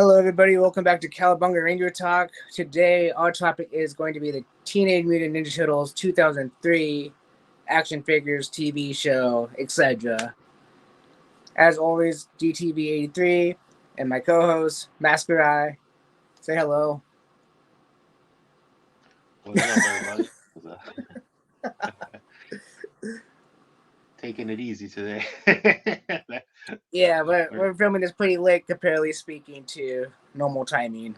Hello, everybody. Welcome back to Cowabunga Ranger Talk. Today, our topic is going to be the Teenage Mutant Ninja Turtles 2003 action figures, TV show, etc. As always, DTV83 and my co-host, Masker Eye. Say hello. What's up, everybody? Taking it easy today. Yeah, we're filming this pretty late, comparatively speaking, to normal timing.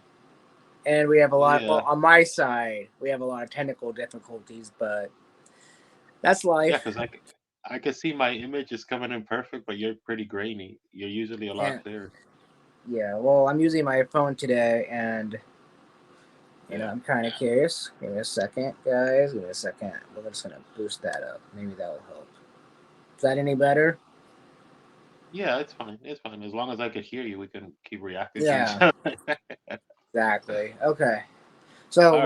And we have a lot, well, Yeah, on my side, we have a lot of technical difficulties, but that's yeah, life. because I can see my image is coming in perfect, but you're pretty grainy. You're usually a lot And clearer. yeah, well, I'm using my phone today, and Yeah, I'm kind of curious. Give me a second, guys. Give me a second. We're just gonna boost that up. Maybe that will help. Is that any better? yeah, it's fine. It's fine. As long as I could hear you, we can keep reacting to each Yeah, other. exactly. Okay. So All right,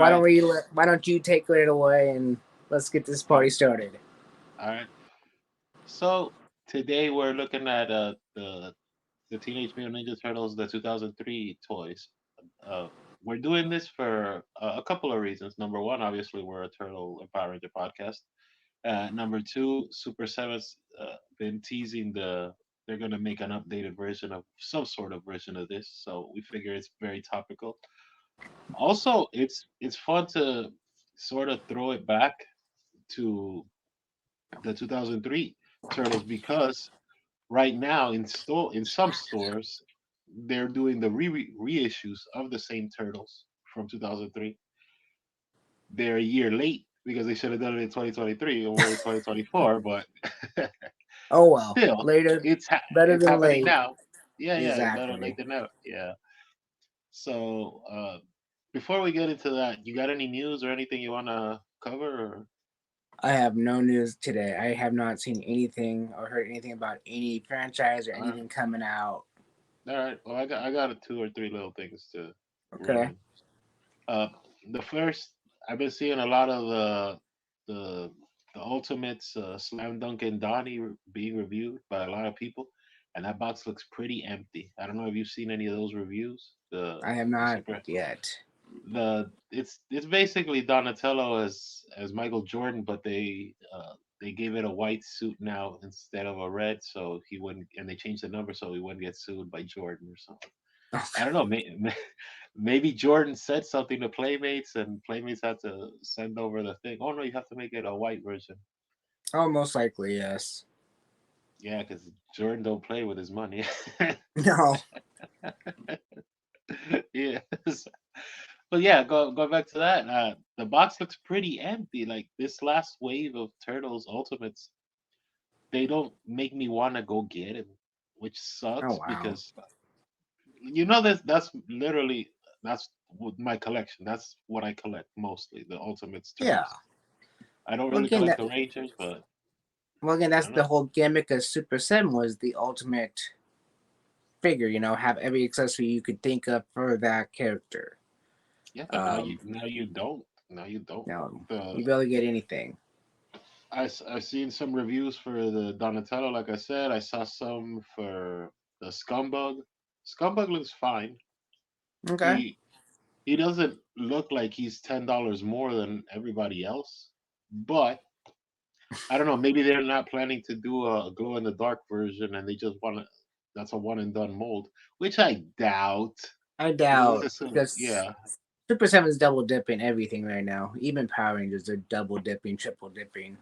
why don't you take it away and let's get this all party started? all right. So today we're looking at the Teenage Mutant Ninja Turtles, the 2003 toys. Uh, we're doing this for a couple of reasons. Number one, obviously, we're a Turtle and Power Ranger podcast. Number two, Super Seven's been teasing they're gonna make an updated version of some sort of version of this, so we figure it's very topical. Also, it's fun to sort of throw it back to the 2003 Turtles because right now in some stores they're doing the reissues of the same Turtles from 2003. They're a year late because they should have done it in 2023 and we're in 2024, but Oh well, still, later, better it's than happening late. now. Yeah, yeah, better late Exactly. than never. Yeah. So before we get into that, you got any news or anything you want to cover? Or? I have no news today. I have not seen anything or heard anything about any franchise or All right, anything coming out. all right. Well, I got two or three little things to run Okay. in. Uh, the first, I've been seeing a lot of the the Ultimates Slam Dunk and Donnie being reviewed by a lot of people, and that box looks pretty empty. I don't know if you've seen any of those reviews. I have The not super yet. it's basically Donatello as Michael Jordan, but they gave it a white suit now instead of a red, so he wouldn't, and they changed the number so he wouldn't get sued by Jordan or something. I don't know. Maybe Jordan said something to Playmates, and Playmates had to send over the thing. Oh no, you have to make it a white version. Oh, most likely, yes. Yeah, because Jordan don't play with his money. No. Yeah. But yeah, go back to that. The box looks pretty empty. Like this last wave of Turtles Ultimates, they don't make me want to go get him, which Oh sucks wow. because that's literally that's my collection. That's what I collect mostly, the Ultimates Yeah. Turtles. I don't Well really again collect that the Rangers, but well again I that's don't the know. whole gimmick of Super 7 was the ultimate figure, have every accessory you could think of for that character. Yeah, but Um now you don't. Now you don't. The you barely get anything. I've seen some reviews for the Donatello. Like I said, I saw some for the Scumbug. Scumbug looks fine. Okay. He he doesn't look like he's $10 more than everybody else, but I don't know. Maybe they're not planning to do a glow in the dark version, and they just want to. That's a one and done mold, which I doubt. I Let's doubt assume, because yeah, Super 7 is double dipping everything right now. Even Power Rangers are double dipping, triple dipping.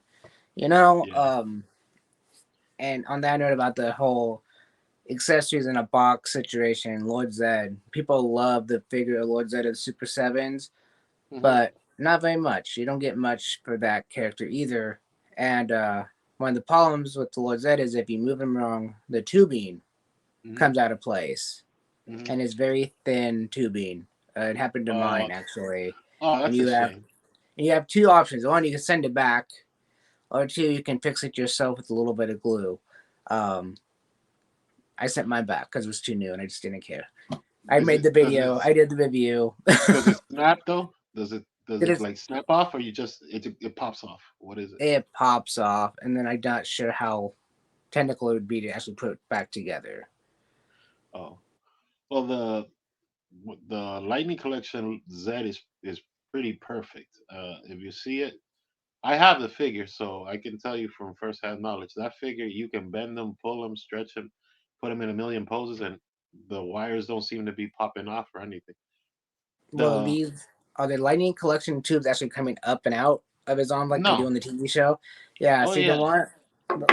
You know, yeah. um and on that note about the whole accessories in a box situation, Lord Zed. People love the figure of Lord Zed of the Super Sevens, Hmm. but not very much. You don't get much for that character either. And one of the problems with the Lord Zed is if you move him wrong, the tubing Hmm. comes out of place, Hmm. and it's very thin tubing. It happened to mine Uh, actually, oh, and that's a shame. you have two options. One, you can send it back, or two, you can fix it yourself with a little bit of glue. Um, I sent mine back because it was too new, and I just didn't care. I Is made it the video. I did the review. does it snap though? Does It it is. like snap off, or you just it pops off? What is it? It pops off, and then I'm not sure how technical it would be to actually put it back together. Oh, well, the Lightning Collection Z is pretty perfect. If you see it, I have the figure, so I can tell you from firsthand knowledge. That figure, you can bend them, pull them, stretch them, put them in a million poses, and the wires don't seem to be popping off or anything. Well, The these are the Lightning Collection tubes actually coming up and out of his arm like they do No, in the TV show. Yeah, oh see yeah, the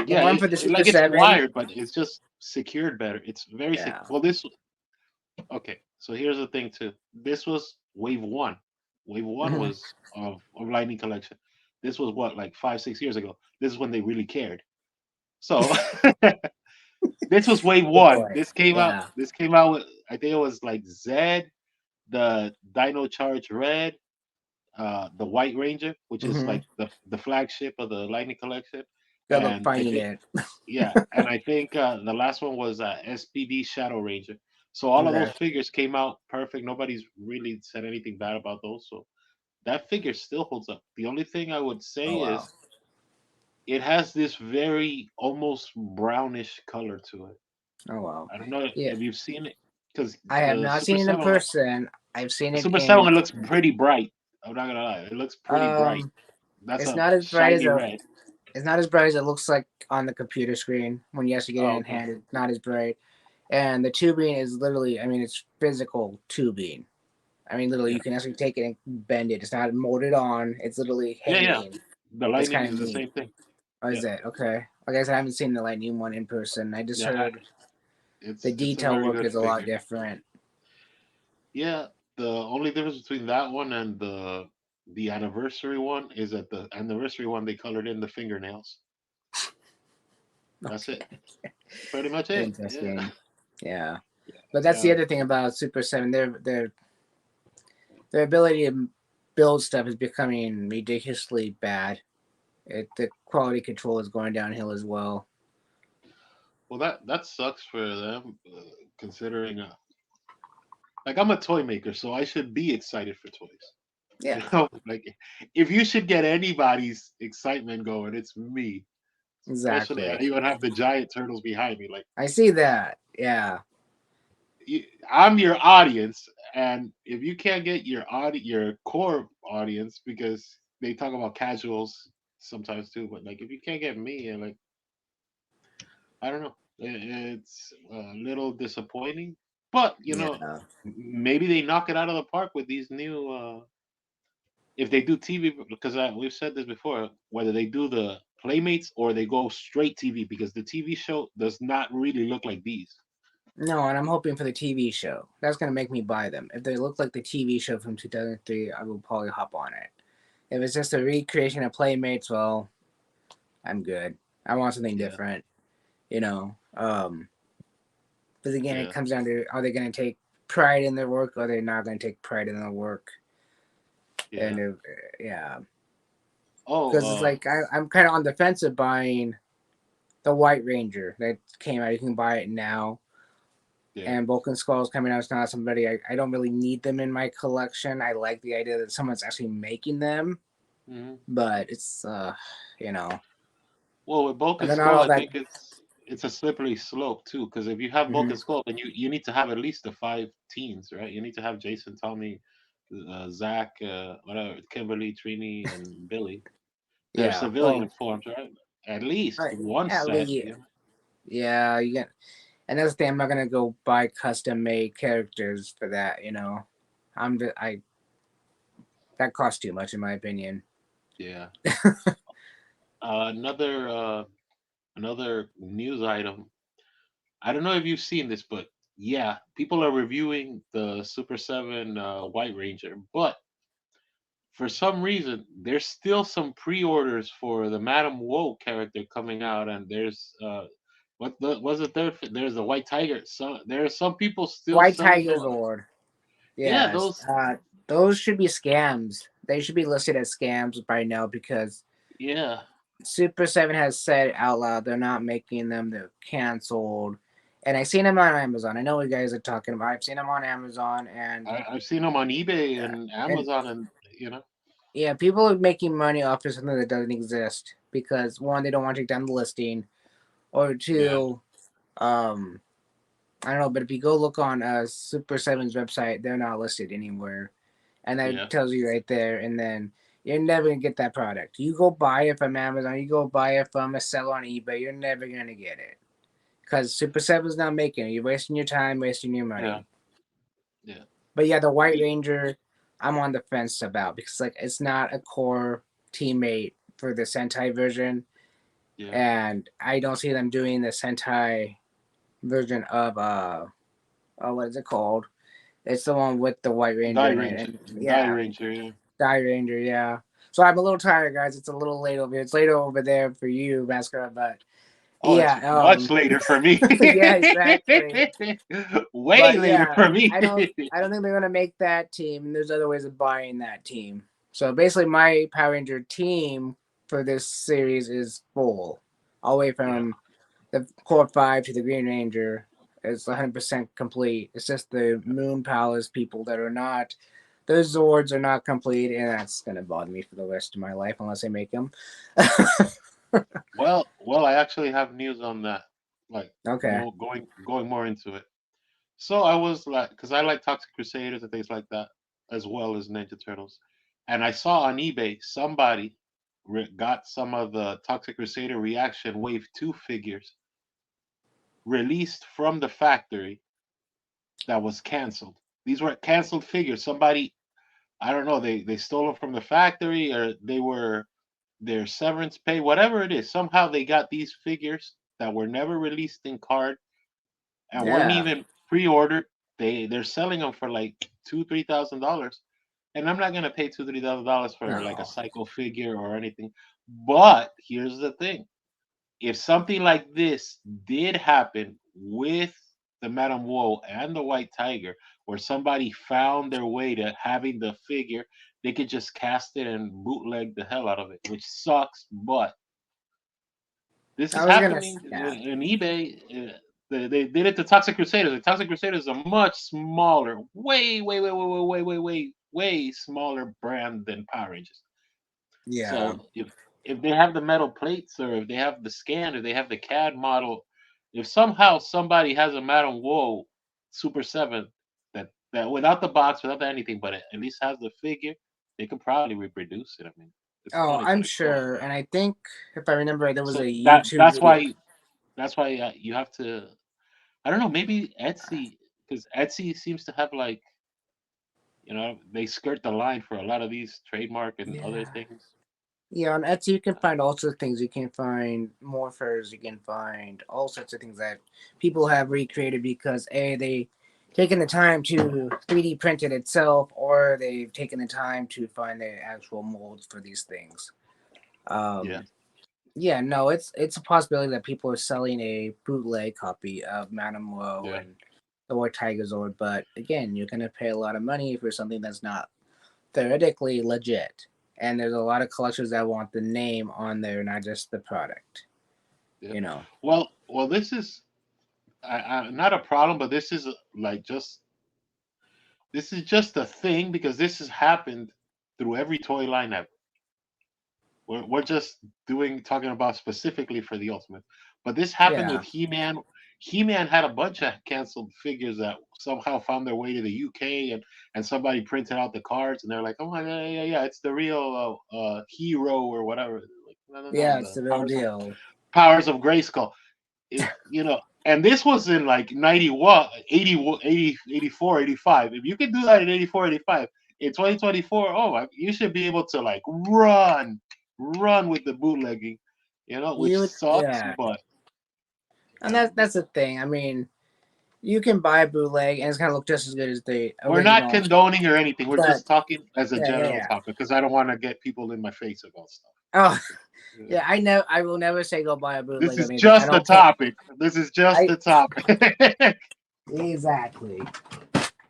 yeah, one for the Super like it's 7. wired, but it's just secured better. It's very Yeah. well. This Okay. So here's the thing too. This was wave one. Wave one Mhm. was of Lightning Collection. This was what, like 5 6 years ago. This is when they really cared. So this was wave Good one. boy. This came out. Yeah. This came out with, I think it was like Zed, the Dino Charge Red, the White Ranger, which is Mm-hmm. like the flagship of the Lightning Collection, Good luck and I finding think it. yeah, and I think the last one was SPD Shadow Ranger. So all of those Okay. figures came out perfect. Nobody's really said anything bad about those. So that figure still holds up. The only thing I would say Oh wow. is it has this very almost brownish color to it. Oh wow. I don't know Yeah. if you've seen it, because I have the not Super seen it in 7 one, person. I've seen the it Super 7 in one looks pretty bright. I'm not gonna lie, it looks pretty bright. um That's it's a not as bright as shiny a red. it's not as bright as it looks like on the computer screen when you actually get it Oh, in okay. hand. It's not as bright. And the tubing is literally, I mean, it's physical tubing. I mean, literally, Yeah, you can actually take it and bend it. It's not molded on. It's literally yeah, yeah. hanging. The It's Lightning kind of is the neat. same thing. Oh, Yeah, is it? Okay. Like I said, I haven't seen the Lightning one in person. I just yeah. heard the It's a detail very work good is a lot figure. different. Yeah, the only difference between that one and the anniversary one is that the anniversary one they colored in the fingernails. That's it. Okay. Pretty much it. Yeah. Interesting. Yeah. But that's the Uh, other thing about Super 7. Their ability to build stuff is becoming ridiculously bad. The quality control is going downhill as well. well, that sucks for them, considering like I'm a toy maker, so I should be excited for toys. You Yeah, know, like if you should get anybody's excitement going, it's me. Especially I exactly. even have the giant turtles behind me. Like I see that. Yeah. I'm your audience, and if you can't get your core audience, because they talk about casuals sometimes too, but like if you can't get me, and like I don't know, it's a little disappointing. But Yeah. maybe they knock it out of the park with these new. If they do TV, because we've said this before, whether they do the Playmates or they go straight TV, because the TV show does not really look like these. No, and I'm hoping for the TV show. That's gonna make me buy them. If they look like the TV show from 2003, I will probably hop on it. If it's just a recreation of Playmates, well, I'm good. I want something Yeah, different, you know. But again, it yeah, comes down to, are they gonna take pride in their work, or are they not gonna take pride in their work? yeah. And if, yeah, Oh, because it's like I'm kind of on the fence of buying the White Ranger that came out. You can buy it now, yeah. and Vulcan Skull's coming out. It's not somebody I don't really need them in my collection. I like the idea that someone's actually making them, Mhm. but it's you know, Well, with Bulk and and they're not Skull, all I that. think it's a slippery slope too. Because if you have Bulk Hmm. and Skull, then you need to have at least the five teens, right? You need to have Jason, Tommy, Zach, whatever, Kimberly, Trini, and Billy. They're Yeah, well, civilian forms, right? At least one at set. least yeah, you get. And that's the thing. I'm not gonna go buy custom made characters for that. You know, I that costs too much in my opinion. Yeah. Another another news item. I don't know if you've seen this, but yeah, people are reviewing the Super 7 White Ranger, but for some reason, there's still some pre-orders for the Madame Woe character coming out, and there's was it there? There's the White Tiger. So there are some people still White selling Tiger's those. Lord. Yeah, Yes. those. Those should be scams. They should be listed as scams by now because Yeah, Super 7 has said out loud they're not making them, they're canceled. And I've seen them on Amazon. I know what you guys are talking about. I've seen them on Amazon I've seen them on eBay yeah. and And Amazon, and you know, yeah, people are making money off of something that doesn't exist because one, they don't want to take down the listing, or yeah, two, um, I don't know, but if you go look on Super Seven's website, they're not listed anywhere, and that Yeah, tells you right there. And then you're never gonna get that product. You go buy it from Amazon, you go buy it from a seller on eBay, you're never gonna get it because Super Seven's not making it. You're wasting your time, wasting your yeah, money. yeah. But yeah, the I White mean, Ranger, I'm on the fence about because like it's not a core teammate for the Sentai version, yeah. and I don't see them doing the Sentai version of what is it called? It's the one with the White Ranger Die in it, Ranger, and Die yeah, Ranger. Yeah. Die Ranger, yeah. So I'm a little tired, guys. It's a little late over here. It's later over there for you, Mascot, but Oh, it's yeah, much later for me. yeah, exactly. Way But later yeah, for me. I don't think they're gonna make that team. There's other ways of buying that team. So basically, my Power Ranger team for this series is full, all the way Yeah, from the core five to the Green Ranger. It's 100% complete. It's just the yeah. Moon Palace people that are not. Those Zords are not complete, and that's gonna bother me for the rest of my life unless I make them. Well, I actually have news on that. Like Okay. more going more into it. So I was like, because I like Toxic Crusaders and things like that, as well as Ninja Turtles. And I saw on eBay somebody got some of the Toxic Crusader Reaction Wave 2 figures released from the factory that was canceled. These were canceled figures. Somebody, I don't know, they stole them from the factory or they were their severance pay, whatever it is. Somehow they got these figures that were never released in card and weren't Yeah. even pre-ordered. They're selling them for like $2,000 $3,000, and I'm not gonna pay $2,000 $3,000 for like a No. psycho figure or anything. But here's the thing: if something like this did happen with the Madame Woe and the White Tiger, where somebody found their way to having the figure, they could just cast it and bootleg the hell out of it, which sucks. But this is I was gonna. happening Yeah. in eBay. They did it to Toxic Crusaders. The Toxic Crusaders is a much smaller, way smaller brand than Power Rangers. Yeah. So if they have the metal plates or if they have the scan or they have the CAD model, if somehow somebody has a Madame Woe Super 7 that without the box, without anything, but at least has the figure, they could probably reproduce it. I mean, it's Oh, I'm 2024. sure, and I think if I remember right, there was a So YouTube that's video. why you have to. I don't know. Maybe Etsy, because Etsy seems to have like they skirt the line for a lot of these trademark and other Yeah. things. Yeah, on Etsy you can Uh, find all sorts of things. You can find morphers. You can find all sorts of things that people have recreated because a they taken the time to 3D print it itself, or they've taken the time to find the actual molds for these things. yeah, Um, yeah, no, it's a possibility that people are selling a bootleg copy of Madame Woe yeah, and the White Tiger Zord, but again, you're gonna pay a lot of money for something that's not theoretically legit. And there's a lot of collectors that want the name on there, not just the product. yeah. You know. Well, this is not a problem, but this is like just a thing because this has happened through every toy line ever. We're just talking about specifically for the Ultimate, but this happened with Yeah. He-Man. He-Man had a bunch of canceled figures that somehow found their way to the UK, and somebody printed out the cards, and they're like, "Oh yeah, it's the real hero or whatever." Like, no, Yeah, it's the the real deal. powers of Grayskull. And this was in like 91, 80, 80, 84, 85. If you can do that in 84, 85, in 2024, you should be able to like run with the bootlegging, which sucks, Yeah. but And that's the thing. I mean, you can buy a bootleg and it's gonna look just as good as the we're not original. condoning or anything. We're But just talking as a general yeah. topic because I don't want to get people in my face about stuff. Oh Yeah. yeah, I know I will never say go buy a This bootleg or is anything. I just a don't care. topic. This is just I a topic. exactly.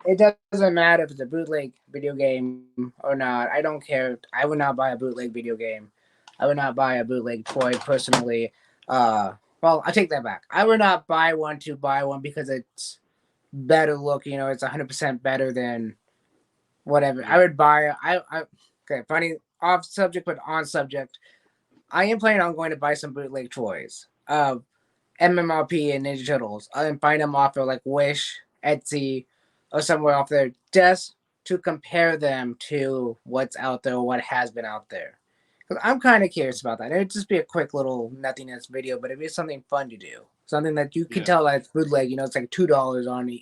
It doesn't matter if it's a bootleg video game or not. I don't care. I would not buy a bootleg video game. I would not buy a bootleg toy personally. Well, I take that back. I would not buy one to buy one because it's better look. You know, it's 100% better than whatever. I Yeah, would buy. I okay. Funny off subject, but on subject. I am planning on going to buy some bootleg toys. MMRP and Ninja Turtles and find them off of like Wish, Etsy, or somewhere off there just to compare them to what's out there or what has been out there. Because I'm kind of curious about that. It'd just be a quick little nothingness video, but it'd be something fun to do. Something that you can Yeah, tell that it's bootleg. You know, it's like $2 on,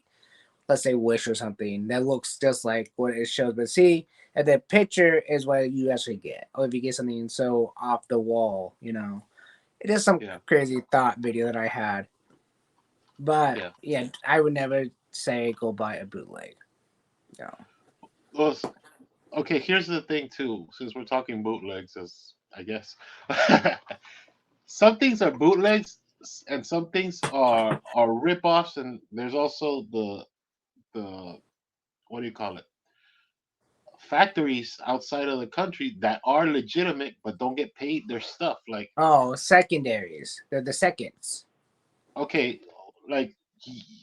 let's say, Wish or something that looks just like what it shows. But see, if the picture is what you actually get, or if you get something so off the wall, it is some yeah, crazy thought video that I had. But yeah. yeah, I would never say go buy a bootleg. No. Well, okay. Here's the thing too. Since we're talking bootlegs, as I guess, some things are bootlegs, and some things are rip-offs, and there's also the what do you call it? Factories outside of the country that are legitimate but don't get paid their stuff. Like, Oh, secondaries. They're the seconds. okay, like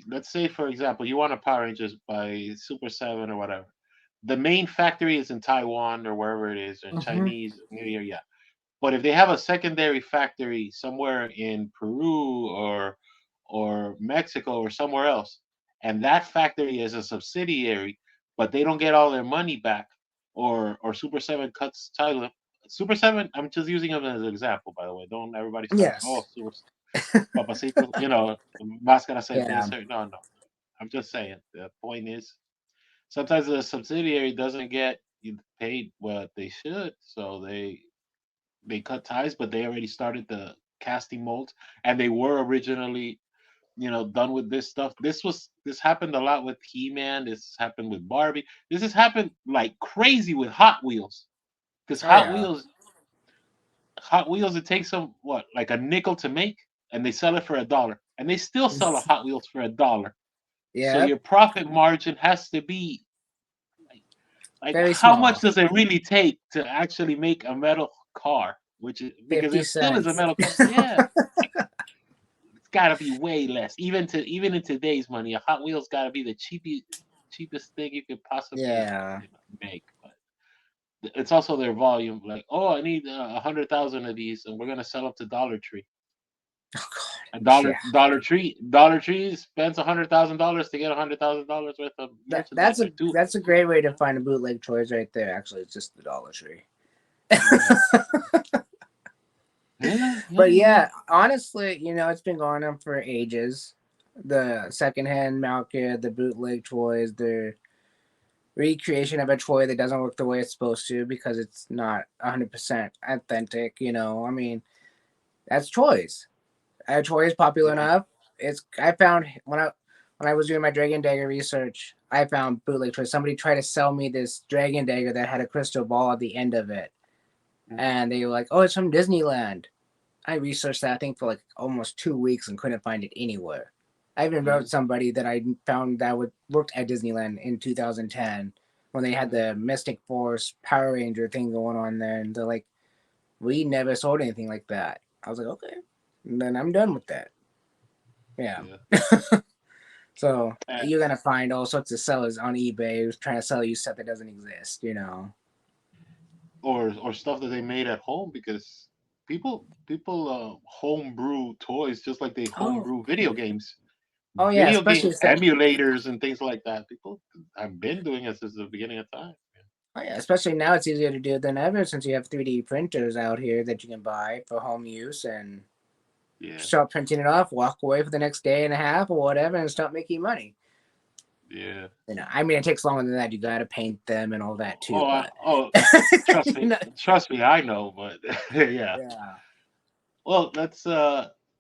let's say for example, you want a Power Rangers by Super Seven or whatever. The main factory is in Taiwan or wherever it is, or Mm-hmm. Chinese New Year, yeah. But if they have a secondary factory somewhere in Peru or Mexico or somewhere else, and that factory is a subsidiary, but they don't get all their money back, or Super Seven cuts title. Super Seven, I'm just using them as an example, by the way. Don't everybody start. Oh, Yes. Super Papacito, Máscara said Yeah. this. Or, no, no. I'm just saying. The point is, sometimes the subsidiary doesn't get paid what they should, so they cut ties, but they already started the casting molds, and they were originally, done with this stuff. This happened a lot with He-Man. This happened with Barbie. This has happened like crazy with Hot Wheels, because Oh yeah. Hot Wheels, it takes them what, like a nickel to make, and they sell it for $1, and they still sell a Hot Wheels for $1. So Yep. your profit margin has to be like Very how much small. does it really take to actually make a metal car? Which is because 50 it still is a cents. metal car. Yeah, it's got to be way less. Even in today's money, a Hot Wheels got to be the cheapest thing you could possibly Yeah. make. But it's also their volume. Like, oh, I need 100,000 of these, and we're gonna sell them to Dollar Tree. Oh god. A Yeah. Dollar Tree spends $100,000 to get $100,000 worth of That merchandise that's or a two. that's a great way to find a bootleg toys right there. Actually, it's just the Dollar Tree. Yeah, yeah, But yeah, yeah. yeah, honestly, it's been going on for ages. The secondhand market, the bootleg toys, the recreation of a toy that doesn't work the way it's supposed to because it's not 100% authentic. I mean, that's toys. A toy is popular Yeah. enough. I found when I was doing my Dragon Dagger research, I found bootleg toys. Somebody tried to sell me this Dragon Dagger that had a crystal ball at the end of it, Mhm. and they were like, "Oh, it's from Disneyland." I researched that thing for like almost 2 weeks and couldn't find it anywhere. I even wrote Mhm. somebody that I found that worked at Disneyland in 2010 when they had Mhm. the Mystic Force Power Ranger thing going on there, and they're like, "We never sold anything like that." I was like, "Okay," and then I'm done with that. Yeah. Yeah. So Uh, you're gonna find all sorts of sellers on eBay who's trying to sell you stuff that doesn't exist. or stuff that they made at home, because people homebrew toys just like they Oh, homebrew video games. oh yeah, Video especially game emulators and things like that. People have been doing it since the beginning of time. oh yeah, especially now it's easier to do than ever since you have 3D printers out here that you can buy for home use and Yeah. start printing it off, walk away for the next day and a half or whatever, and start making money. Yeah. I mean, it takes longer than that. You got to paint them and all that too, but Oh, trust you me, know, I know, but yeah. yeah. Well, that's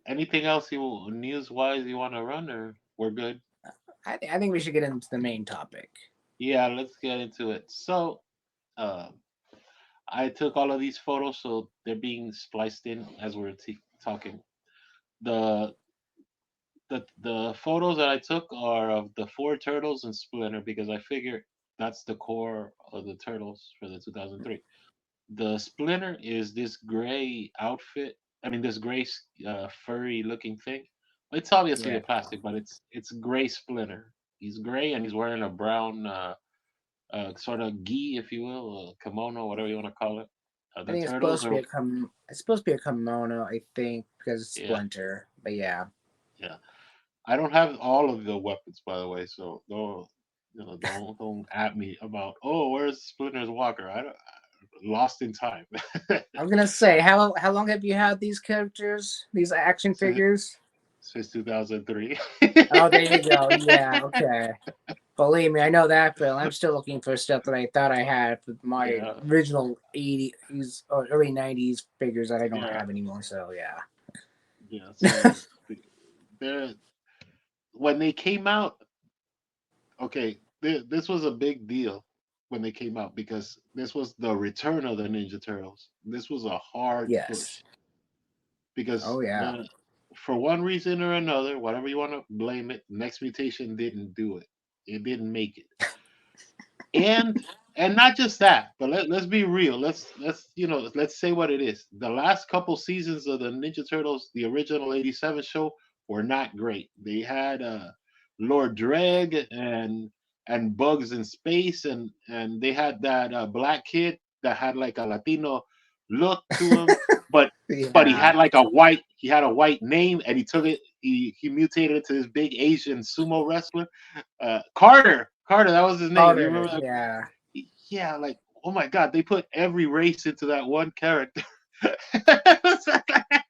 anything else you news wise you want to run, or we're good? I think we should get into the main topic. Yeah, let's get into it. So, uh, I took all of these photos, so they're being spliced in as we're talking. The the photos that I took are of the four turtles and Splinter, because I figure that's the core of the turtles for the 2003. The Splinter is this gray outfit. I mean, this gray furry looking thing. It's obviously a Yeah, plastic, but it's gray Splinter. He's gray and he's wearing a brown sort of gi, if you will, kimono, whatever you want to call it. I The think turtles are it's supposed to be a kimono. I think because it's yeah. Splinter, but yeah. Yeah, I don't have all of the weapons, by the way, so don't at me about, oh, where's Splinter's Walker? I don't, lost in time. I'm gonna say, how long have you had these characters, these action since, figures? since 2003. Oh, there you go. Yeah, okay. Believe me, I know that, but I'm still looking for stuff that I thought I had with my Yeah, original '80s or early '90s figures that I don't yeah, have anymore. So yeah, yeah. So they're when they came out, okay, this was a big deal when they came out because this was the return of the Ninja Turtles. This was a hard yes. push because Oh yeah. for one reason or another, whatever you want to blame it, Next Mutation didn't do it. It didn't make it. and and not just that, but let's be real. Let's say what it is. The last couple seasons of the Ninja Turtles, the original 87 show, were not great. They had Lord Dreg and Bugs in Space, and they had that black kid that had like a Latino look to him, but he Yeah. had like a white name, and he mutated into this big Asian sumo wrestler. Carter, that was his name. You Carter. remember that? Yeah. Yeah, like, oh my god, they put every race into that one character.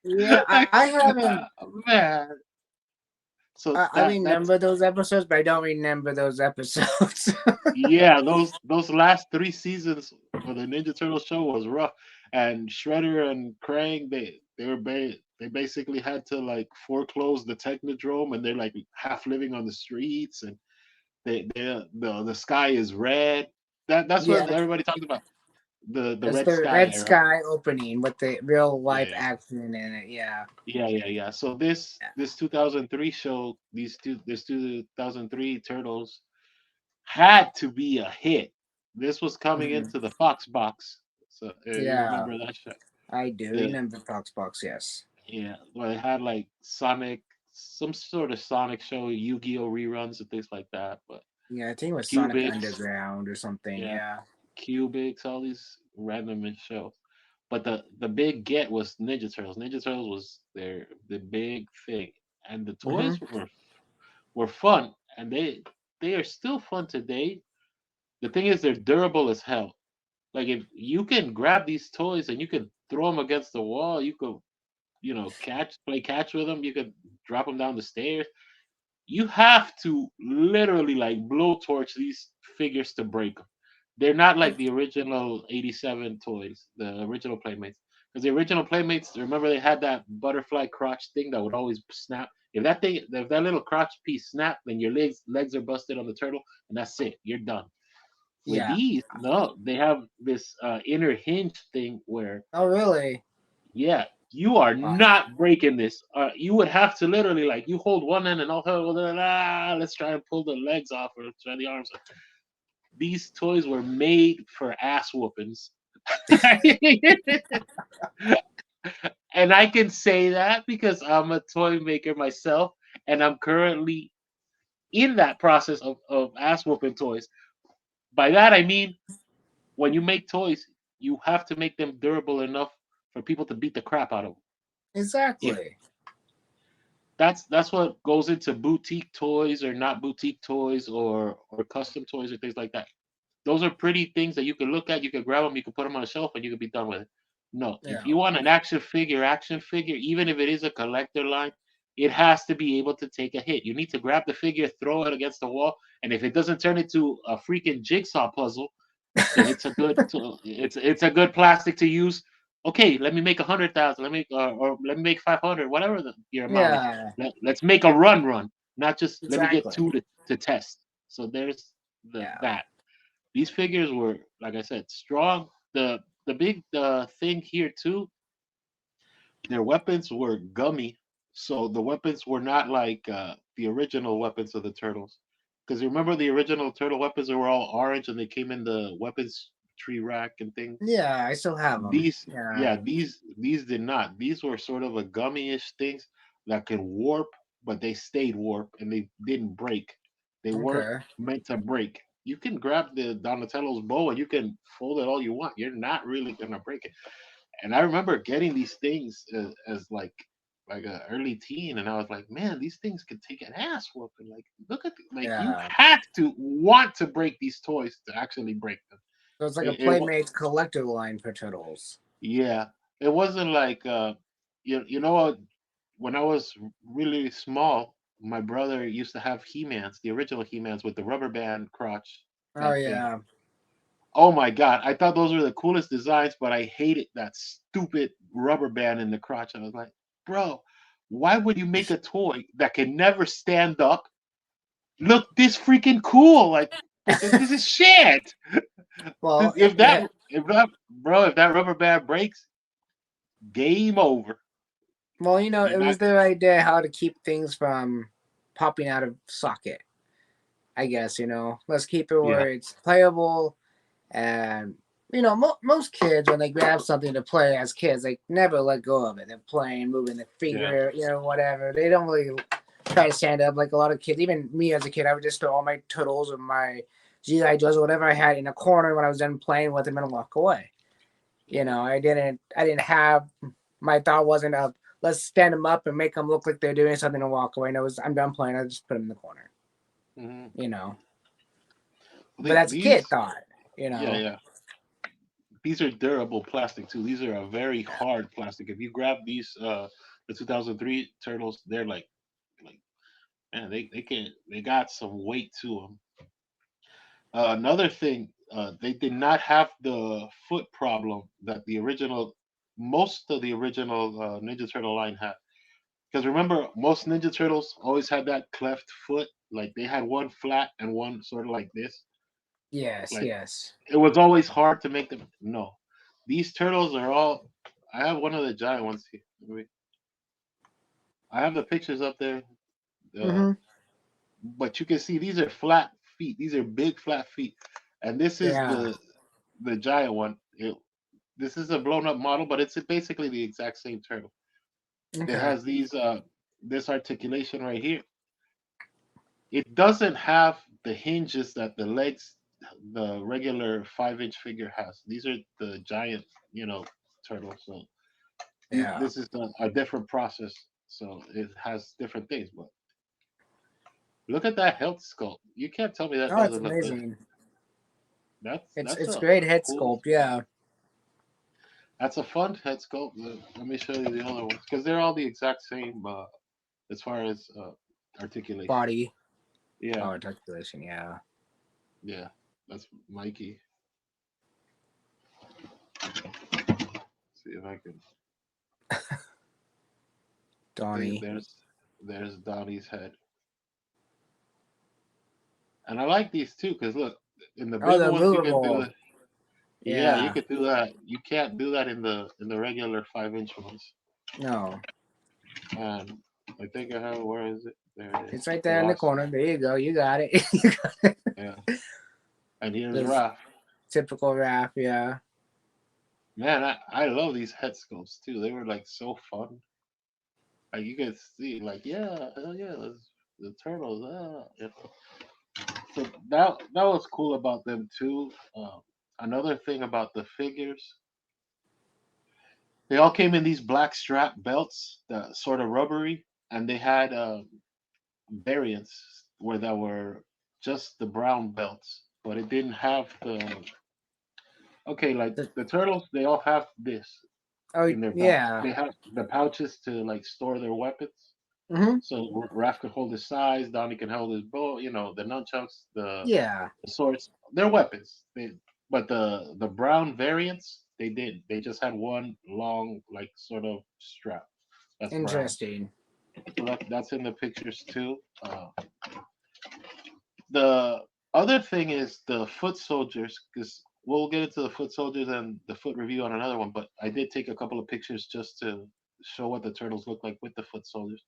Yeah. Like, I haven't. man. So I that's remember those episodes, but I don't remember those episodes. yeah, those last 3 seasons of the Ninja Turtle show was rough. And Shredder and Krang, they basically had to like foreclose the Technodrome, and they're like half living on the streets, and the sky is red. That's Yeah, what everybody talks about. The it's Red the Sky Red era. Sky opening with the real Yeah, life yeah. action in it. Yeah. Yeah. So this 2003 show, this 2003 Turtles had to be a hit. This was coming Mhm. into the Fox box. So you Yeah. remember that show? I do The remember Foxbox. Yes. Yeah, where they had like Sonic, some sort of Sonic show, Yu-Gi-Oh reruns and things like that. But Yeah, I think it was Sonic Cubics, Underground or something. yeah, Yeah. Cubics, all these random shows. But the big get was Ninja Turtles. Ninja Turtles was the big thing, and the Hmm. toys were fun, and they are still fun today. The thing is, they're durable as hell. Like if you can grab these toys and you can throw them against the wall, you could play catch with them. You could drop them down the stairs. You have to literally like blowtorch these figures to break them. They're not like the original 87 toys, the original Playmates. Because the original Playmates, remember they had that butterfly crotch thing that would always snap. If that little crotch piece snapped, then your legs are busted on the turtle, and that's it. You're done. With Yeah. these, no, they have this inner hinge thing where, Oh, really? yeah, you are Wow. not breaking this. You would have to literally like you hold one end and let's try and pull the legs off or try the arms off. These toys were made for ass whoopings. And I can say that because I'm a toy maker myself, and I'm currently in that process of ass whooping toys. By that I mean when you make toys, you have to make them durable enough for people to beat the crap out of them. If Exactly. that's what goes into boutique toys or not boutique toys or custom toys or things like that. Those are pretty things that you can look at, you can grab them, you can put them on a shelf, and you can be done with it. No, if Yeah. you want an action figure, even if it is a collector line, it has to be able to take a hit. You need to grab the figure, throw it against the wall, and if it doesn't turn into a freaking jigsaw puzzle, then it's a good plastic to use. Okay, let me make 100,000. Let me make 500, whatever your amount is. Yeah. Let's make a run, not just let me get Exactly. two to test. So there's Yeah. that. These figures were, like I said, strong. The big thing here too, their weapons were gummy, so the weapons were not like the original weapons of the turtles. Because you remember the original turtle weapons, they were all orange and they came in the weapons tree rack and things. Yeah. I still have them. These, Yeah. yeah, these did not. These were sort of a gummy-ish things that could warp, but they stayed warp and they didn't break. They weren't Okay. meant to break. You can grab the Donatello's bow and you can fold it all you want. You're not really gonna break it. And I remember getting these things as like like a early teen, and I was like, man, these things could take an ass whooping. Like, look at like you Yeah. have to want to break these toys to actually break them. So it's like a It Playmates collector line for turtles. yeah, it wasn't like you know what? When I was really small, my brother used to have He-Mans, the original He-Mans with the rubber band crotch, Oh that thing. yeah. Oh my god, I thought those were the coolest designs, but I hated that stupid rubber band in the crotch. I was like, bro, why would you make a toy that can never stand up look this freaking cool? Like, this is shit. Well, If that, if that, bro, if that rubber band breaks, game over. well, You're it not, was their idea how to keep things from popping out of socket. I guess let's keep it yeah, where it's playable, and most kids when they grab something to play as kids, they never let go of it. They're playing, moving the yeah. finger, whatever. They don't really try to stand up like a lot of kids. Even me as a kid, I would just throw all my turtles or my GI Joes or whatever I had in a corner when I was done playing with them and walk away. I didn't have my thought wasn't of let's stand them up and make them look like they're doing something and walk away. No, it was I'm done playing. I just put them in the corner. Hmm. You know, but that's a kid These, thought. You yeah, know. yeah. These are durable plastic too. These are a very hard plastic. If you grab these, the 2003 turtles, they're like man, they got some weight to them. Another thing, they did not have the foot problem that the original, most of the original Ninja Turtle line had. Because remember, most Ninja Turtles always had that cleft foot. Like they had one flat and one sort of like this. Yes. Like Yes. it was always hard to make them. No, these turtles are all. I have one of the giant ones here. I have the pictures up there. Uh, Mhm. but you can see these are flat feet. These are big flat feet, and this is Yeah. the giant one. This is a blown up model, but it's basically the exact same turtle. It Okay. has these this articulation right here. It doesn't have the hinges that the legs, the regular 5-inch figure has. These are the giant, turtles. So Yeah. this is a different process. So it has different things. But look at that health sculpt. You can't tell me that Oh, it's doesn't look good. amazing. That's It's that's it's a great head cool. sculpt. Yeah. That's a fun head sculpt. Let me show you the other ones because they're all the exact same as far as articulation. Body. Oh, Yeah, articulation. Yeah. yeah. That's Mikey. See if I can. Donnie. There's Donnie's head, and I like these too because look, in the Oh, big the ones you can do movable. the. Yeah, you Yeah. could do that. You can't do that in the regular 5-inch ones. No, And I think I have. Where is it? There it is. it's right The there in the last. corner. There you go. You got it. You got it. Yeah. And here's This Raph. typical rap. Yeah. Man, I love these head sculpts too. They were like so fun. Like you could see, like yeah, hell yeah, the turtles. So that was cool about them too. Another thing about the figures, they all came in these black strap belts, that sort of rubbery, and they had variants where that were just the brown belts, but it didn't have the. Okay, like The, the turtles, they all have this oh in their belt. yeah. They have the pouches to like store their weapons. Mhm. So Raph can hold his size, Donnie can hold his bow, the nunchucks, Yeah. the swords. They're weapons. But the brown variants, they did. They just had one long, like sort of strap. That's brown. Interesting. So that's in the pictures too. The other thing is the foot soldiers, because we'll get into the foot soldiers and the foot review on another one. But I did take a couple of pictures just to show what the turtles look like with the foot soldiers.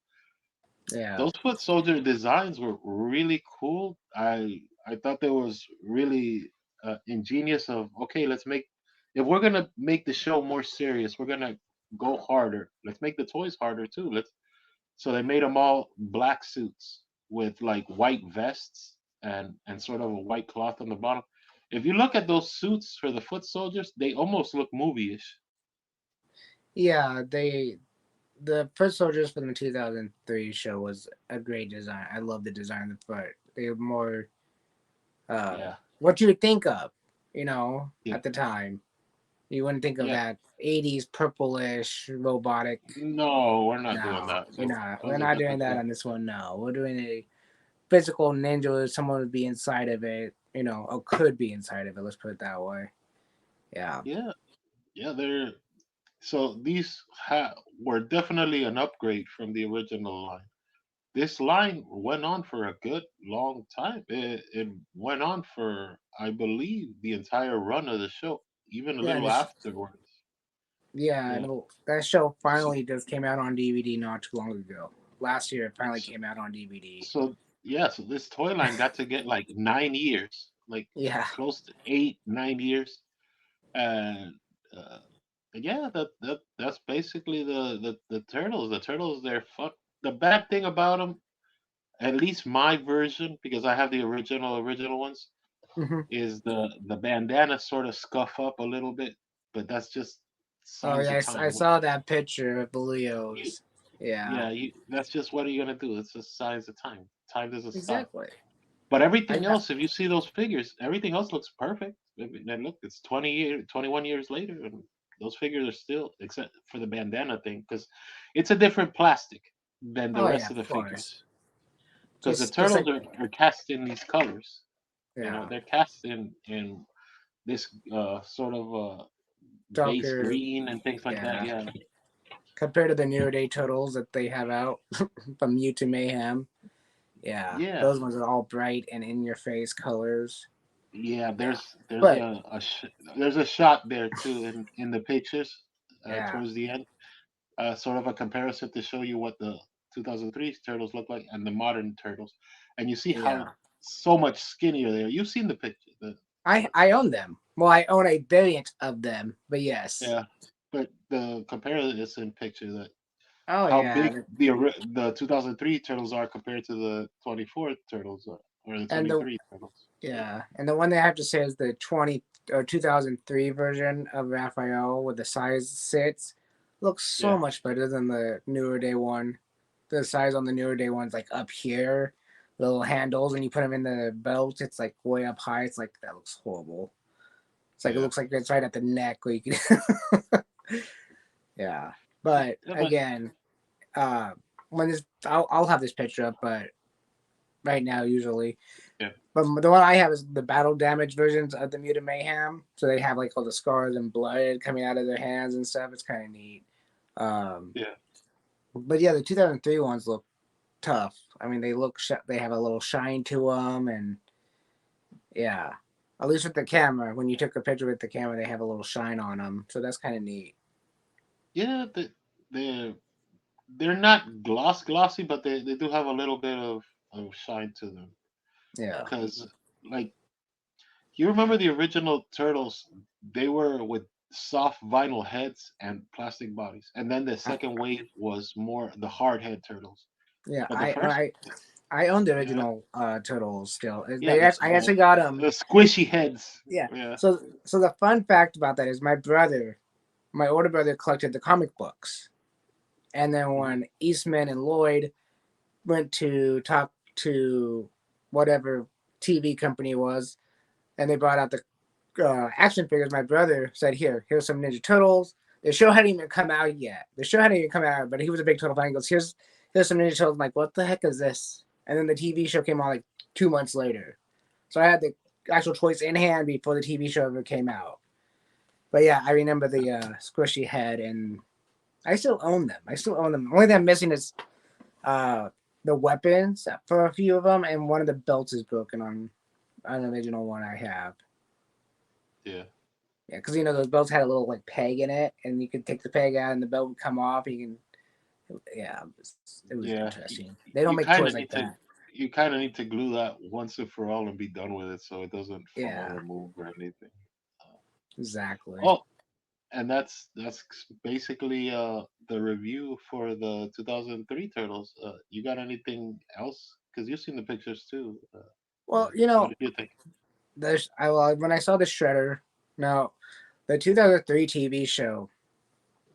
Yeah. Those foot soldier designs were really cool. I thought they was really ingenious. Of okay, let's make if we're gonna make the show more serious, we're gonna go harder. Let's make the toys harder too. Let's so they made them all black suits with like white vests and sort of a white cloth on the bottom. If you look at those suits for the foot soldiers, they almost look movie-ish. Yeah. the first soldiers from the 2003 show was a great design. I love the design of the foot. They were more Yeah, what you would think of, yeah, at the time. You wouldn't think of yeah. that 80s purplish robotic. No, we're not doing No, that. we're Those are not doing different that things. on this one. No, we're doing a physical ninja where someone would be inside of it, or could be inside of it. Let's put it that way. Yeah. Yeah, yeah. They're so these were definitely an upgrade from the original line. This line went on for a good long time. It went on for, I believe, the entire run of the show, even a Yeah, and little it's afterwards. yeah, Yeah. and that show So, finally just came out on DVD not too long ago. Last year, it finally so, came out on DVD. so yeah. So this toy line got to get like 9 years, like Yeah. close to 8, 9 years, and uh, yeah, that's basically the turtles. The turtles, they're fun. The bad thing about them, at least my version, because I have the original ones, Hmm. is the bandana sort of scuff up a little bit, but that's just Oh signs yeah, of I time. saw that picture of the You, Leos. Yeah. yeah, that's just what are you gonna do? It's just signs of time. Time doesn't stop. Exactly. But I everything got. else, if you see those figures, everything else looks perfect. And look, it's 21 years later, and those figures are still, except for the bandana thing, because it's a different plastic than the Oh yeah, rest of of the course. figures. Because the Just turtles like are cast in these colors. yeah, They're cast in this sort of base darker. green and things like that. Yeah, Yeah, compared to the newer day turtles that they have out from Mutant Mayhem. Yeah, yeah, those ones are all bright and in your face colors. yeah. Yeah, There's but there's a shot there too in the pictures yeah, towards the end, sort of a comparison to show you what the 2003 turtles look like and the modern turtles, and you see how yeah. so much skinnier they are. You've seen the picture, I own them. Well, I own a variant of them, but yes. yeah, but the comparison picture, that Oh how yeah, big the 2003 turtles are compared to the 24 turtles, or the and the 23 turtles. yeah, and the one they have to say is the 2003 version of Raphael with the size sits looks so Yeah, much better than the newer day one. The size on the newer day one's like up here, the little handles, and you put them in the belt. It's like way up high. It's like that looks horrible. It's like it yeah, looks like it's right at the neck where you can. Yeah, but yeah, but again, uh, when this I'll have this picture up, but right now usually. yeah, But the one I have is the battle damage versions of the Mutant Mayhem. So they have like all the scars and blood coming out of their hands and stuff. It's kind of neat. Um, yeah, but yeah, the 2003 ones look tough. I mean, they have a little shine to them, and yeah, at least with the camera, when you took a picture with the camera, they have a little shine on them. So that's kind of neat. yeah. They're they're not glossy, but they do have a little bit of shine to them. Yeah, Because like you remember the original turtles, they were with soft vinyl heads and plastic bodies, and then the I, second wave was more the hard head turtles. yeah, But the first, I own the yeah, original turtles still. yeah, I actually got them. the squishy heads. Yeah. Yeah, So the fun fact about that is my older brother collected the comic books, and then mhm, when Eastman and Lloyd went to talk to whatever TV company it was, and they brought out the action figures, my brother said, here's some Ninja Turtles. The show hadn't even come out yet. The show hadn't even come out, but he was a big Turtle fan. He goes, here's some Ninja Turtles. I'm like, what the heck is this? And then the TV show came on like 2 months later. So I had the actual toys in hand before the TV show ever came out. But yeah, I remember the squishy head, and I still own them. I still own them. Only thing I'm missing is uh, the weapons for a few of them, and one of the belts is broken on an original one I have. yeah, Yeah, because those belts had a little like peg in it, and you could take the peg out, and the belt would come off. You can, yeah, it was yeah. interesting. They don't You make kind toys of like need to that. you kind of need to glue that once and for all and be done with it, so it doesn't fall Yeah, or move or anything. exactly. Oh, and that's basically the review for the 2003 turtles. You got anything else? Because you've seen the pictures too. Well, What did you think? when I saw the Shredder, now the 2003 TV show,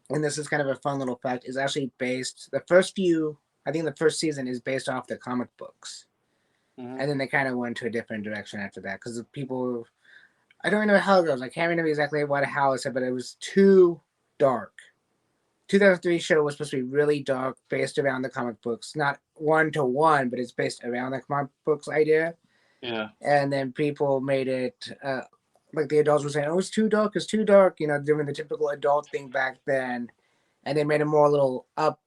and this is kind of a fun little fact, is actually based the first few. I think the first season is based off the comic books, Hmm. and then they kind of went to a different direction after that because the people. I don't remember how it goes. I can't remember exactly how it said, but it was too dark. 2003 show was supposed to be really dark, based around the comic books, not one to one, but it's based around the comic books idea. Yeah. And then people made it like the adults were saying, "Oh, it's too dark. It's too dark." Doing the typical adult thing back then, and they made it more a little up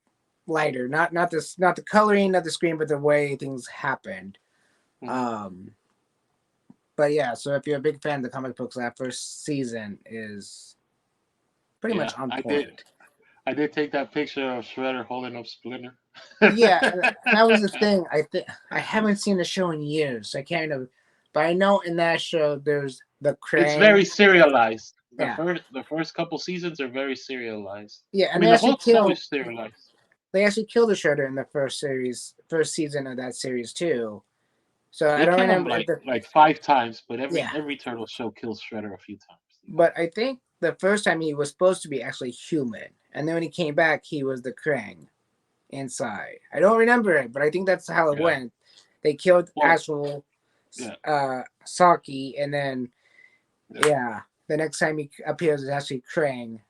lighter. Not the coloring of the screen, but the way things happened. Hmm. Um, but yeah, so if you're a big fan of the comic books, that first season is pretty Yeah. much on I did. point. I did take that picture of Shredder holding up Splinter. Yeah, and that was the thing. I haven't seen the show in years. So I can't remember, but I know in that show there's the It's very Krang. serialized. The Yeah, first couple seasons are very serialized. yeah, I and mean, the whole show is serialized. they actually killed the Shredder in the first season of that series too. So I They don't kill him remember if the like 5 times, but every yeah, every turtle show kills Shredder a few times. but I think the first time he was supposed to be actually human, and then when he came back, he was the Krang inside. I don't remember it, but I think that's how it Yeah. went. They killed Well, actual yeah. Saki, and then Yeah. yeah, the next time he appears is actually Krang,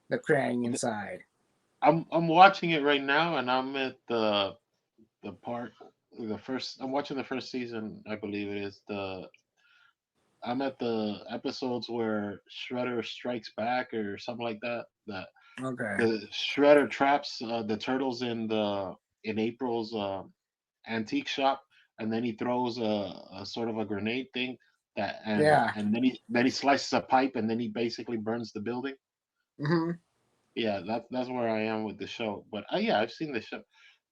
the Krang Well, inside. I'm watching it right now, and I'm at the part the first. I'm watching the first season. I believe it is the. I'm at the episodes where Shredder strikes back or something like that. That Okay. the Shredder traps the turtles in April's antique shop, and then he throws a sort of a grenade thing that, Yeah. and then he slices a pipe, and then he basically burns the building. Hmm. Yeah, that's where I am with the show. But yeah, I've seen the show.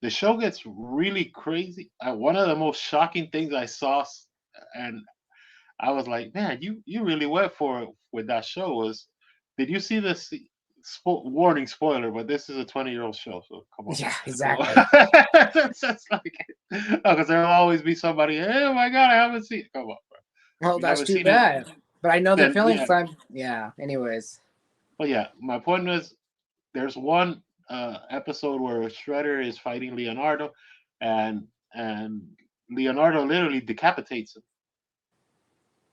The show gets really crazy. One of the most shocking things I saw, and I was like, man, you really went for it with that show. Was did you see this? Warning, spoiler, but this is a 20-year-old show, so come on. Yeah. So Exactly. that's just like, because there'll always be somebody. Hey, oh my god, I haven't seen it. Come on, bro. Well, If you that's haven't too seen it, bad. But I know the then feeling yeah. because I'm. Yeah. Anyways. But yeah, my point was there's one episode where Shredder is fighting Leonardo, and Leonardo literally decapitates him.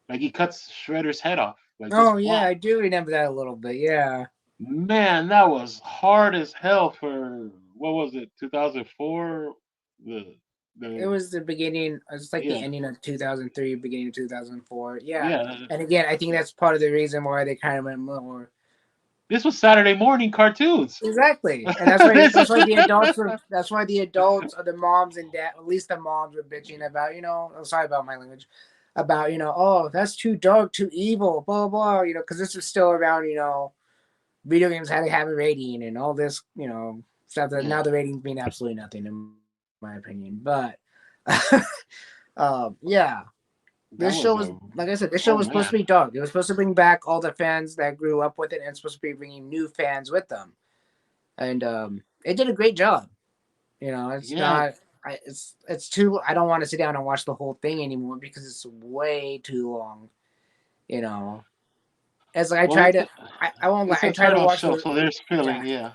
Like he cuts Shredder's head off, like Oh just yeah, flat. I do remember that a little bit. Yeah. Man, that was hard as hell for what was it, 2004? The It the was the beginning. It's like the yeah, ending of 2003, beginning of 2004. Yeah. yeah. And again, I think that's part of the reason why they kind of went more. This was Saturday morning cartoons. Exactly, and that's why This is the adults were. That's why the adults or the moms and dad, at least the moms, were bitching about. I'm sorry about my language, about oh, that's too dark, too evil, blah blah. Because this was still around. Video games had to have a rating and all this. Stuff that now yeah. the ratings mean absolutely nothing in my opinion. But yeah, this That show was was like a I said, this show was oh supposed to be man. dark. It was supposed to bring back all the fans that grew up with it, and it's supposed to be bringing new fans with them. And it did a great job. It's Yeah. not. It's too. I don't want to sit down and watch the whole thing anymore because it's way too long. You know, it's like I Well, try to. I won't lie. it's I a try to turtle watch show, the. so there's filling. Yeah.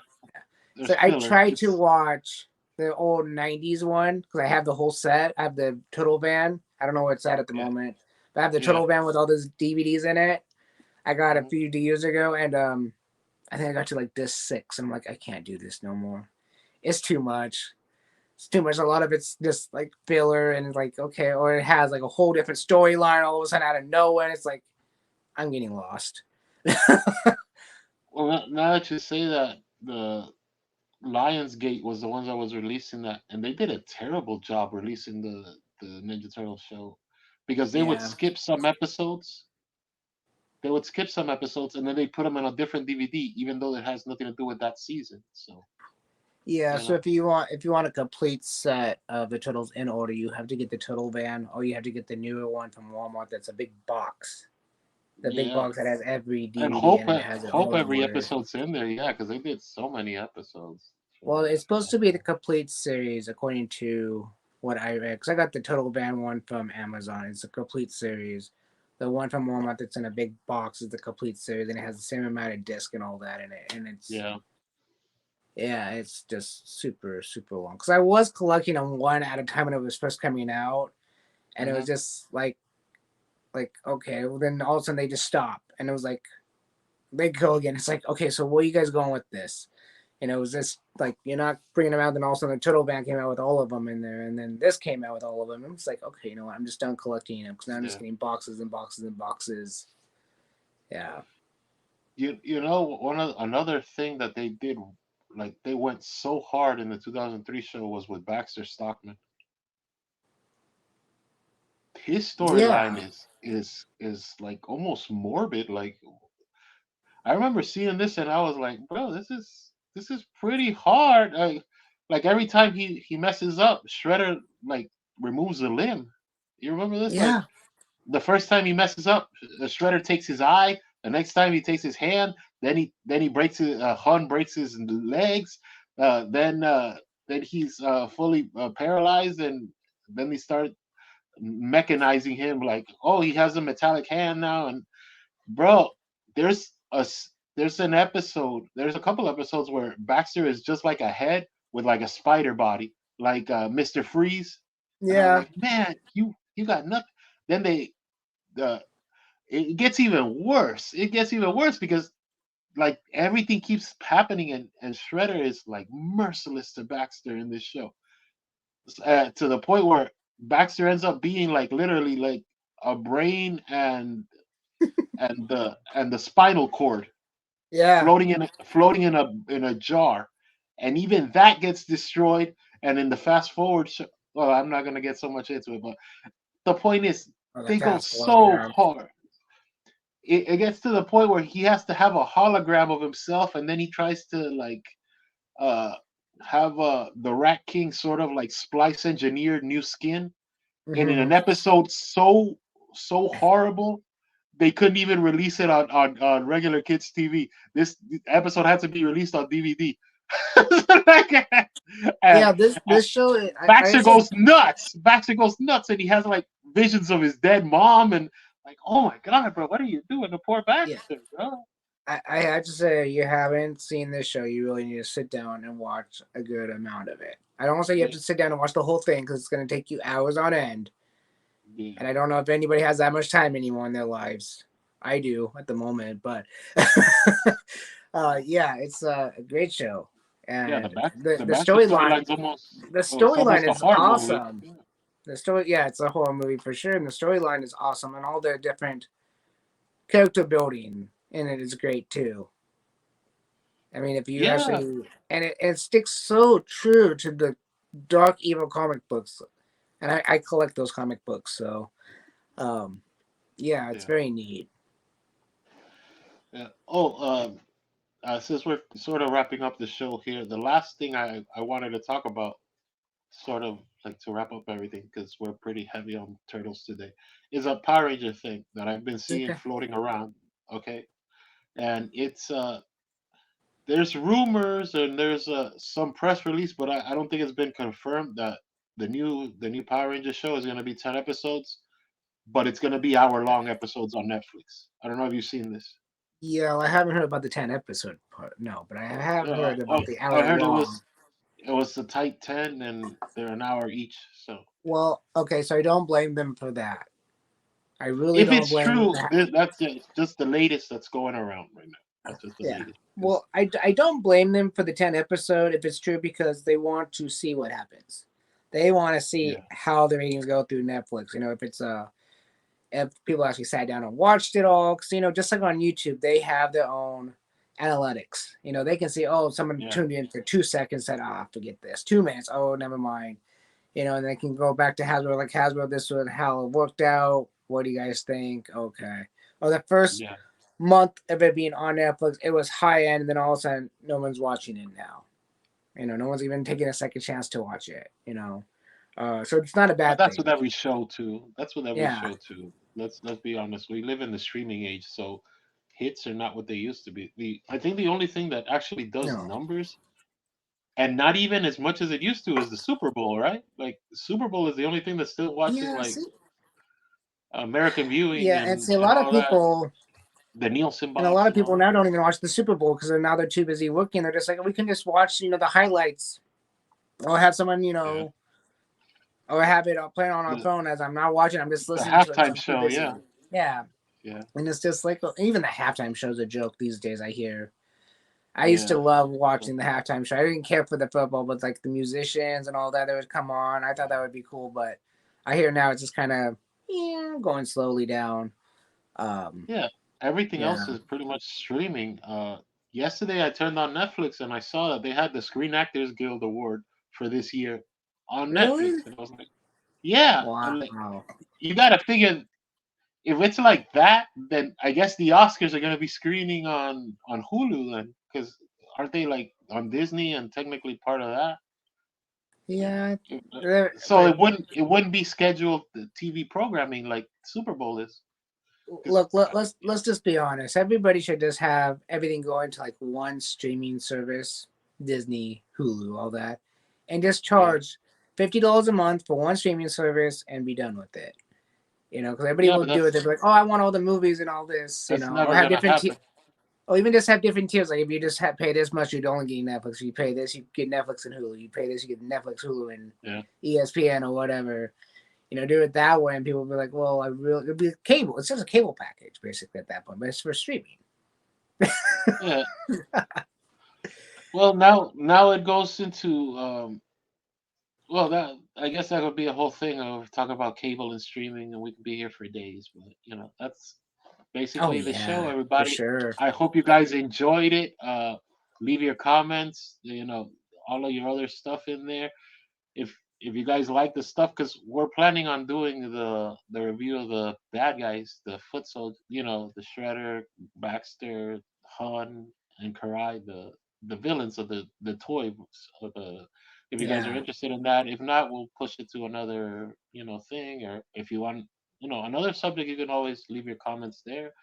Yeah, So there's I filler. try to It's watch the old '90s one because I have the whole set. I have the Turtle Van. I don't know where it's at the yeah, moment, but I have the yeah. Turtle Van with all those DVDs in it. I got a Mhm. few years ago, and I think I got to like disc 6, and I'm like, I can't do this no more. It's too much. It's too much. A lot of it's just like filler and like okay, or it has like a whole different storyline all of a sudden out of nowhere. It's like I'm getting lost. Well, now that you say that, the Lionsgate was the ones that was releasing that, and they did a terrible job releasing the Ninja Turtle show because they would Yeah, skip some episodes. They would skip some episodes, and then they put them on a different DVD, even though it has nothing to do with that season. So yeah. you So know, if you want a complete set of the turtles in order, you have to get the Turtle Van, or you have to get the newer one from Walmart. That's a big box. The big yeah, box that has every and DVD and it has it all hope in every order. episode's in there. Yeah, because they did so many episodes. Well, For, it's supposed to be the complete series according to what I read. Because I got the Total Van one from Amazon. It's a complete series. The one from Walmart that's in a big box is the complete series, and it has the same amount of disc and all that in it. And it's yeah. Yeah, it's just super super long. Because I was collecting them one at a time when it was first coming out, and it was Hmm. just like okay, well then all of a sudden they just stop, and it was like they go again. It's like okay, so where are you guys going with this? And it was just like you're not bringing them out. Then all of a sudden the Turtle Band came out with all of them in there, and then this came out with all of them. And it's like okay, you know what? I'm just done collecting them because now I'm just Yeah. getting boxes and boxes and boxes. Yeah, You know one of another thing that they did, like they went so hard in the 2003 show was with Baxter Stockman. His storyline yeah, is like almost morbid. Like I remember seeing this and I was like, bro, this is pretty hard. Like every time he messes up, Shredder like removes a limb. You remember this? Like yeah, the first time he messes up, Shredder takes his eye. The next time he takes his hand. Then he breaks his Hun breaks his legs. Then he's fully paralyzed, and then they start mechanizing him. Like, oh, he has a metallic hand now, and bro, there's there's an episode. There's a couple episodes where Baxter is just like a head with like a spider body, like Mr. Freeze, and I was yeah, like, man, you got nothing. Then the it gets even worse. It gets even worse because like everything keeps happening, and Shredder is like merciless to Baxter in this show, to the point where Baxter ends up being like literally like a brain and the spinal cord yeah. floating in a jar, and even that gets destroyed. And in the fast forward, well, I'm not gonna get so much into it, but the point is Oh, the they go fast forward, so yeah. hard. It gets to the point where he has to have a hologram of himself, and then he tries to like uh have the Rat King sort of like splice engineered new skin. And in Hmm. an episode so horrible, they couldn't even release it on regular kids TV. This episode had to be released on DVD. and, Yeah, this and show, I Baxter actually, goes nuts. Baxter goes nuts, and he has like visions of his dead mom, and like, oh my god, bro, what are you doing to poor yeah, Baxter, bro? I have to say, you haven't seen this show, you really need to sit down and watch a good amount of it. I don't want to say you have Yeah, to sit down and watch the whole thing because it's going to take you hours on end. yeah, And I don't know if anybody has that much time anymore in their lives. I do at the moment, but yeah, it's a great show, yeah. and The back the the the Baxter storyline storyline's almost the well, it's storyline almost a is horror movie. awesome. The story, yeah, it's a horror movie for sure, and the storyline is awesome, and all the different character building in it is great too. I mean, if you Yeah, actually, and it sticks so true to the dark evil comic books, and I collect those comic books, so um, yeah, it's yeah, very neat. yeah. Since we're sort of wrapping up the show here, the last thing I wanted to talk about, sort of like to wrap up everything, because we're pretty heavy on turtles today, is a Power Ranger thing that I've been seeing Okay. floating around. Okay, and it's there's rumors and there's some press release, but I don't think it's been confirmed that the new Power Ranger show is going to be 10 episodes, but it's going to be hour-long episodes on Netflix. I don't know if you've seen this. Yeah, well, I haven't heard about the 10 episode part, no, but I have heard Oh, about the I hour heard it long. was it was a tight 10, and they're an hour each. So Well, okay, so I don't blame them for that. I really if don't it's blame them. true, that's just the latest that's going around right now. That's just the Yeah. latest. Because Well, I don't blame them for the 10 episode if it's true because they want to see what happens. They want to see yeah, how the ratings go through Netflix. You know, if people actually sat down and watched it all, because just like on YouTube, they have their own analytics. They can see, oh, someone yeah, tuned in for 2 seconds, said, ah, forget this. 2 minutes, oh, never mind. And they can go back to Hasbro, like Hasbro, this was how it worked out. What do you guys think? Okay. Or the first yeah. month of it being on Netflix, it was high end, and then all of a sudden, no one's watching it now. No one's even taking a second chance to watch it. So it's not a But bad that's with thing. every show too. That's with every Yeah. show too. Let's be honest. We live in the streaming age, so hits are not what they used to be. I think the only thing that actually does No. numbers, and not even as much as it used to, is the Super Bowl, right? Like the Super Bowl is the only thing that still watches Yeah. like See. American viewing Yeah, and and see, a and lot of all that. people. the Nielsen And a lot box of and all people that. now don't even watch the Super Bowl because they're too busy working. They're just like, we can just watch, the highlights, or have someone, Yeah, or have it playing on our the phone as I'm not watching. I'm just the listening to it because halftime I'm too show. busy. Yeah, Yeah, yeah, and it's just like even the halftime show's a joke these days. I hear. I used to yeah, love watching the halftime show. I didn't care for the football, but like the musicians and all that would come on. I thought that would be cool, but I hear now it's just kind of going slowly down. Um, yeah. Everything yeah, else is pretty much streaming. Yesterday I turned on Netflix and I saw that they had the Screen Actors Guild Award for this year on really? Netflix, and I was like, yeah, like Wow. you got to figure if it's like that, then I guess the Oscars are gonna be screening on Hulu then, because aren't they like on Disney and technically part of that? You know, Yeah, so but it wouldn't be scheduled TV programming like Super Bowl is. Because look, let's just be honest. Everybody should just have everything going to like one streaming service, Disney, Hulu, all that, and just yeah, charge $50 a month for one streaming service and be done with it. Because everybody yeah, will but do it. They'll be like, "Oh, I want all the movies and all this," that's or never have gonna different, happen. or even just have different tiers. Like if you just pay this much, you don't get Netflix. If you pay this, you get Netflix and Hulu. You pay this, you get Netflix, Hulu, and Yeah, ESPN or whatever. Do it that way, and people will be like, "Well, it'll be cable. It's just a cable package, basically at that point, but it's for streaming." yeah. Well, now it goes into well, that I guess that would be a whole thing of talking about cable and streaming, and we could be here for days. But that's Oh basically the show, yeah, for everybody. sure. I hope you guys enjoyed it. Leave your comments, all of your other stuff in there. If you guys like the stuff, because we're planning on doing the review of the bad guys, the foot soldiers, the Shredder, Baxter, Hun, and Karai, the villains of the toys of the. If you guys are Yeah. interested in that, if not, we'll push it to another thing, or if you want another subject, you can always leave your comments there.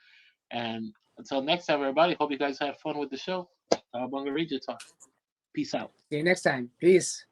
And until next time, everybody, hope you guys had fun with the show. Cowabunga Radio Talk. Peace out. See you next time. Peace.